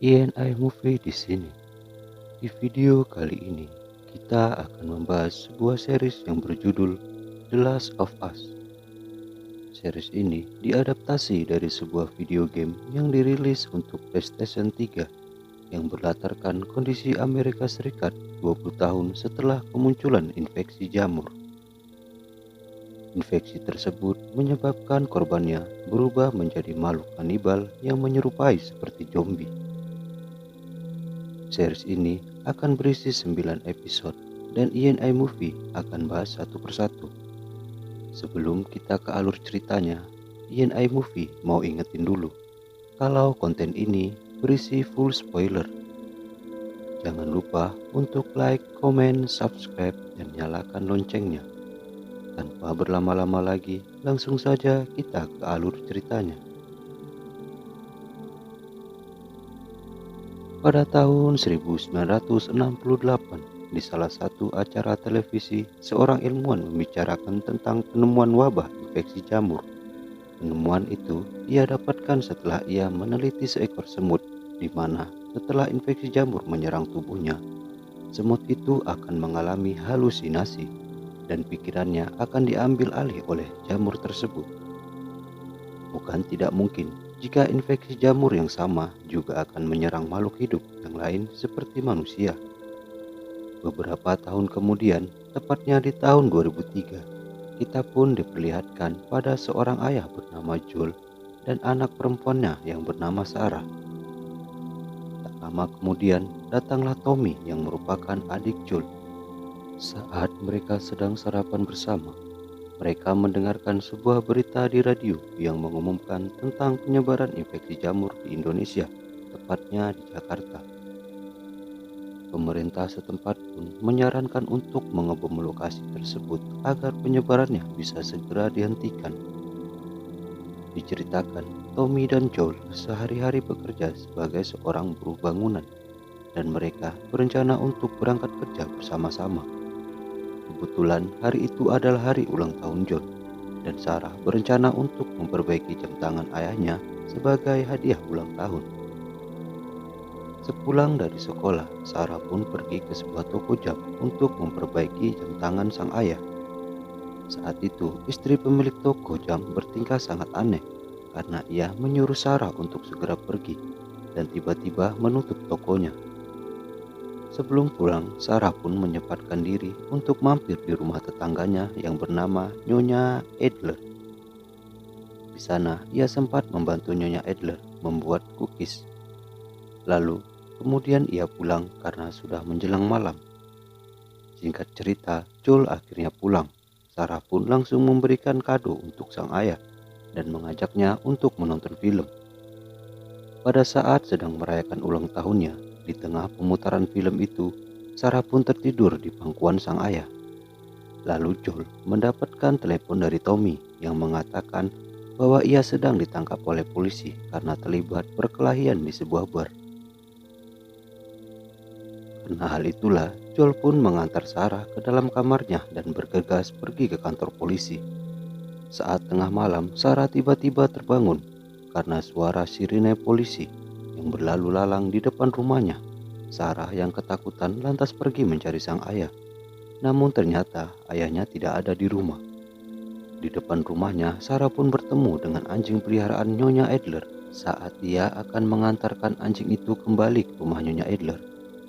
INI Movie di sini. Di video kali ini, kita akan membahas sebuah series yang berjudul The Last of Us. Series ini diadaptasi dari sebuah video game yang dirilis untuk PlayStation 3 yang berlatarkan kondisi Amerika Serikat 20 tahun setelah kemunculan infeksi jamur. Infeksi tersebut menyebabkan korbannya berubah menjadi makhluk kanibal yang menyerupai seperti zombie. Series ini akan berisi 9 episode dan INI Movie akan bahas satu persatu. Sebelum kita ke alur ceritanya, INI Movie mau ingetin dulu kalau konten ini berisi full spoiler. Jangan lupa untuk like, komen, subscribe, dan nyalakan loncengnya. Tanpa berlama-lama lagi, langsung saja kita ke alur ceritanya. Pada tahun 1968, di salah satu acara televisi, seorang ilmuwan membicarakan tentang penemuan wabah infeksi jamur. Penemuan itu ia dapatkan setelah ia meneliti seekor semut, di mana setelah infeksi jamur menyerang tubuhnya, semut itu akan mengalami halusinasi dan pikirannya akan diambil alih oleh jamur tersebut. Bukan tidak mungkin jika infeksi jamur yang sama juga akan menyerang makhluk hidup yang lain seperti manusia. Beberapa tahun kemudian, tepatnya di tahun 2003, kita pun diperlihatkan pada seorang ayah bernama Joel dan anak perempuannya yang bernama Sarah. Tak lama kemudian, datanglah Tommy yang merupakan adik Joel. Saat mereka sedang sarapan bersama, mereka mendengarkan sebuah berita di radio yang mengumumkan tentang penyebaran infeksi jamur di Indonesia, tepatnya di Jakarta. Pemerintah setempat pun menyarankan untuk mengebom lokasi tersebut agar penyebarannya bisa segera dihentikan. Diceritakan, Tommy dan Joel sehari-hari bekerja sebagai seorang buruh bangunan, dan mereka berencana untuk berangkat kerja bersama-sama. Kebetulan hari itu adalah hari ulang tahun John, dan Sarah berencana untuk memperbaiki jam tangan ayahnya sebagai hadiah ulang tahun. Sepulang dari sekolah, Sarah pun pergi ke sebuah toko jam untuk memperbaiki jam tangan sang ayah. Saat itu, istri pemilik toko jam bertingkah sangat aneh karena ia menyuruh Sarah untuk segera pergi dan tiba-tiba menutup tokonya. Sebelum pulang, Sarah pun menyempatkan diri untuk mampir di rumah tetangganya yang bernama Nyonya Adler. Di sana, ia sempat membantu Nyonya Adler membuat cookies. Lalu, kemudian ia pulang karena sudah menjelang malam. Singkat cerita, Joel akhirnya pulang. Sarah pun langsung memberikan kado untuk sang ayah dan mengajaknya untuk menonton film. Pada saat sedang merayakan ulang tahunnya, di tengah pemutaran film itu, Sarah pun tertidur di pangkuan sang ayah. Lalu Joel mendapatkan telepon dari Tommy yang mengatakan bahwa ia sedang ditangkap oleh polisi karena terlibat perkelahian di sebuah bar. Karena hal itulah, Joel pun mengantar Sarah ke dalam kamarnya dan bergegas pergi ke kantor polisi. Saat tengah malam, Sarah tiba-tiba terbangun karena suara sirine polisi yang berlalu lalang di depan rumahnya. Sarah yang ketakutan lantas pergi mencari sang ayah. Namun ternyata ayahnya tidak ada di rumah. Di depan rumahnya, Sarah pun bertemu dengan anjing peliharaan Nyonya Adler. Saat dia akan mengantarkan anjing itu kembali ke rumah Nyonya Adler,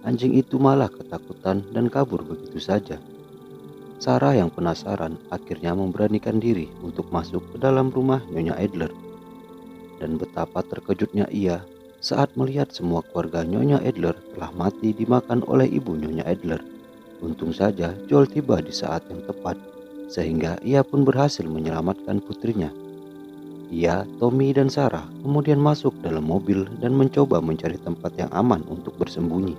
anjing itu malah ketakutan dan kabur begitu saja. Sarah yang penasaran akhirnya memberanikan diri untuk masuk ke dalam rumah Nyonya Adler. Dan betapa terkejutnya ia saat melihat semua keluarga Nyonya Adler telah mati dimakan oleh ibu Nyonya Adler. Untung saja Joel tiba di saat yang tepat, sehingga ia pun berhasil menyelamatkan putrinya. Ia, Tommy, dan Sarah kemudian masuk dalam mobil dan mencoba mencari tempat yang aman untuk bersembunyi.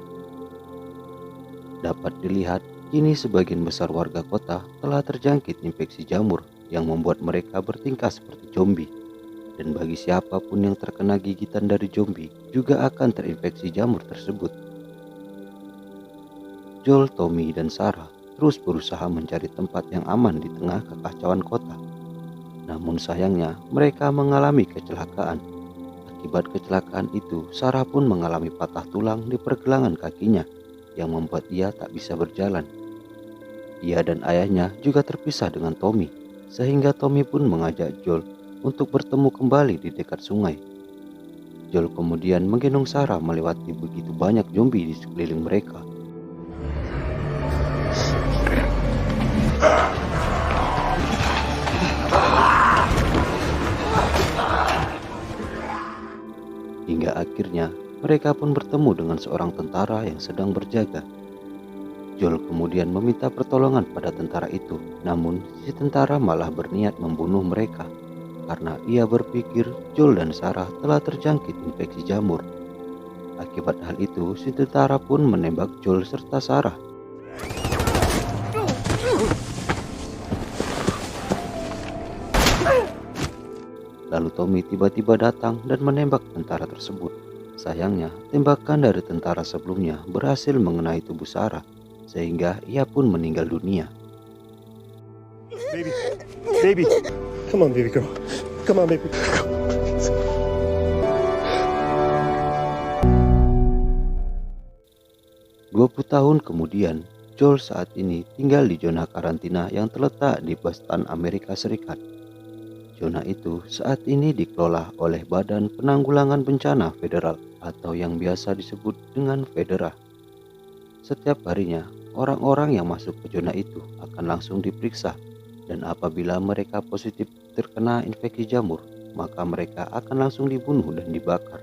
Dapat dilihat, kini sebagian besar warga kota telah terjangkit infeksi jamur yang membuat mereka bertingkah seperti zombie. Dan bagi siapapun yang terkena gigitan dari zombie juga akan terinfeksi jamur tersebut. Joel, Tommy, dan Sarah terus berusaha mencari tempat yang aman di tengah kekacauan kota. Namun sayangnya mereka mengalami kecelakaan. Akibat kecelakaan itu, Sarah pun mengalami patah tulang di pergelangan kakinya yang membuat ia tak bisa berjalan. Ia dan ayahnya juga terpisah dengan Tommy, sehingga Tommy pun mengajak Joel untuk bertemu kembali di dekat sungai. Joel kemudian menggendong Sarah melewati begitu banyak zombie di sekeliling mereka. Hingga akhirnya mereka pun bertemu dengan seorang tentara yang sedang berjaga. Joel kemudian meminta pertolongan pada tentara itu, namun si tentara malah berniat membunuh mereka karena ia berpikir Joel dan Sarah telah terjangkit infeksi jamur. Akibat hal itu, si tentara pun menembak Joel serta Sarah. Lalu Tommy tiba-tiba datang dan menembak tentara tersebut. Sayangnya, tembakan dari tentara sebelumnya berhasil mengenai tubuh Sarah, sehingga ia pun meninggal dunia. Baby, come on, baby girl. Come on, baby. 20 tahun kemudian, Joel saat ini tinggal di zona karantina yang terletak di Boston, Amerika Serikat. Zona itu saat ini dikelola oleh Badan Penanggulangan Bencana Federal atau yang biasa disebut dengan Federa. Setiap harinya, orang-orang yang masuk ke zona itu akan langsung diperiksa, dan apabila mereka positif terkena infeksi jamur, maka mereka akan langsung dibunuh dan dibakar.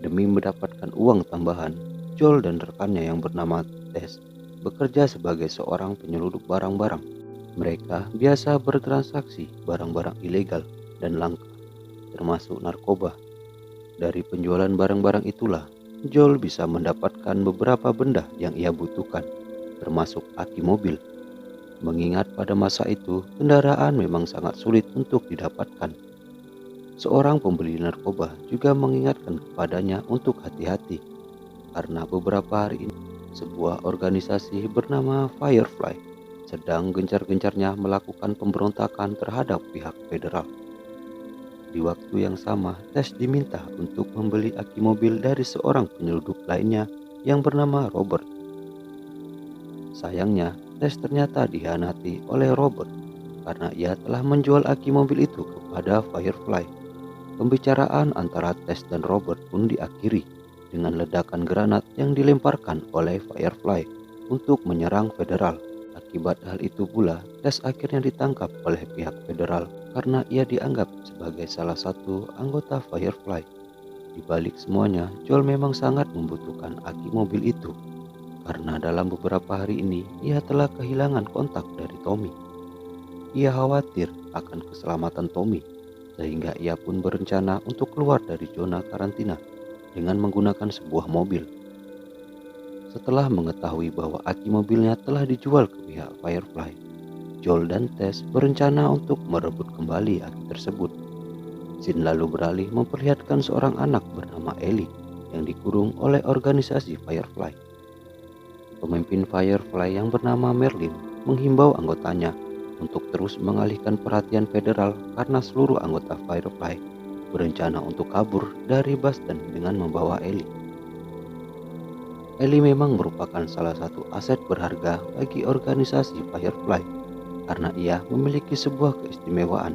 Demi mendapatkan uang tambahan, Joel dan rekannya yang bernama Tess bekerja sebagai seorang penyelundup barang-barang. Mereka biasa bertransaksi barang-barang ilegal dan langka, termasuk narkoba. Dari penjualan barang-barang itulah, Joel bisa mendapatkan beberapa benda yang ia butuhkan, termasuk aki mobil. Mengingat pada masa itu, kendaraan memang sangat sulit untuk didapatkan. Seorang pembeli narkoba juga mengingatkan kepadanya untuk hati-hati, karena beberapa hari ini sebuah organisasi bernama Firefly sedang gencar-gencarnya melakukan pemberontakan terhadap pihak federal. Di waktu yang sama, Tess diminta untuk membeli aki mobil dari seorang penyelundup lainnya yang bernama Robert. Sayangnya, Tess ternyata dikhianati oleh Robert karena ia telah menjual aki mobil itu kepada Firefly. Pembicaraan antara Tess dan Robert pun diakhiri dengan ledakan granat yang dilemparkan oleh Firefly untuk menyerang federal. Akibat hal itu pula, Tess akhirnya ditangkap oleh pihak federal karena ia dianggap sebagai salah satu anggota Firefly. Di balik semuanya, Joel memang sangat membutuhkan aki mobil itu, karena dalam beberapa hari ini ia telah kehilangan kontak dari Tommy. Ia khawatir akan keselamatan Tommy, sehingga ia pun berencana untuk keluar dari zona karantina dengan menggunakan sebuah mobil. Setelah mengetahui bahwa aki mobilnya telah dijual ke pihak Firefly, Joel dan Tess berencana untuk merebut kembali aki tersebut. Scene lalu beralih memperlihatkan seorang anak bernama Ellie yang dikurung oleh organisasi Firefly. Pemimpin Firefly yang bernama Merlin menghimbau anggotanya untuk terus mengalihkan perhatian federal karena seluruh anggota Firefly berencana untuk kabur dari Boston dengan membawa Ellie. Ellie memang merupakan salah satu aset berharga bagi organisasi Firefly karena ia memiliki sebuah keistimewaan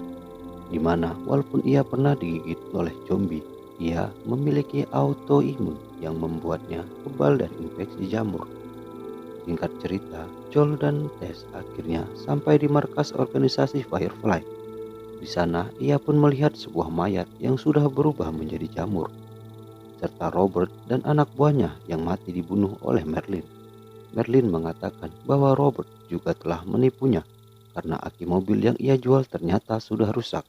di mana walaupun ia pernah digigit oleh zombie, ia memiliki autoimun yang membuatnya kebal dari infeksi jamur. Singkat cerita, Joel dan Tess akhirnya sampai di markas organisasi Firefly. Di sana, ia pun melihat sebuah mayat yang sudah berubah menjadi jamur, serta Robert dan anak buahnya yang mati dibunuh oleh Merlin. Merlin mengatakan bahwa Robert juga telah menipunya karena aki mobil yang ia jual ternyata sudah rusak.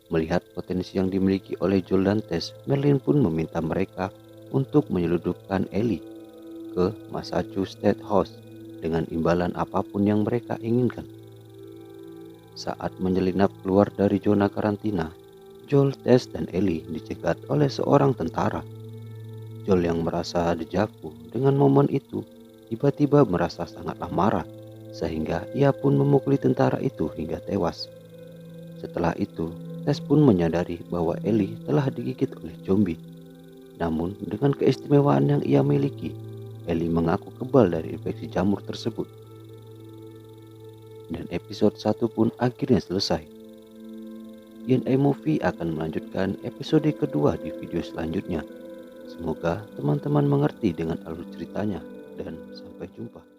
Melihat potensi yang dimiliki oleh Joel dan Tess, Merlin pun meminta mereka untuk menyelundupkan Ellie ke Massachusetts State House dengan imbalan apapun yang mereka inginkan. Saat menyelinap keluar dari zona karantina, Joel, Tess, dan Ellie dicegat oleh seorang tentara. Joel yang merasa dejavu dengan momen itu tiba-tiba merasa sangatlah marah, sehingga ia pun memukuli tentara itu hingga tewas. Setelah itu, Tess pun menyadari bahwa Ellie telah digigit oleh zombie. Namun dengan keistimewaan yang ia miliki, Ellie mengaku kebal dari infeksi jamur tersebut. Dan episode 1 pun akhirnya selesai. YNA Movie akan melanjutkan episode kedua di video selanjutnya. Semoga teman-teman mengerti dengan alur ceritanya, dan sampai jumpa.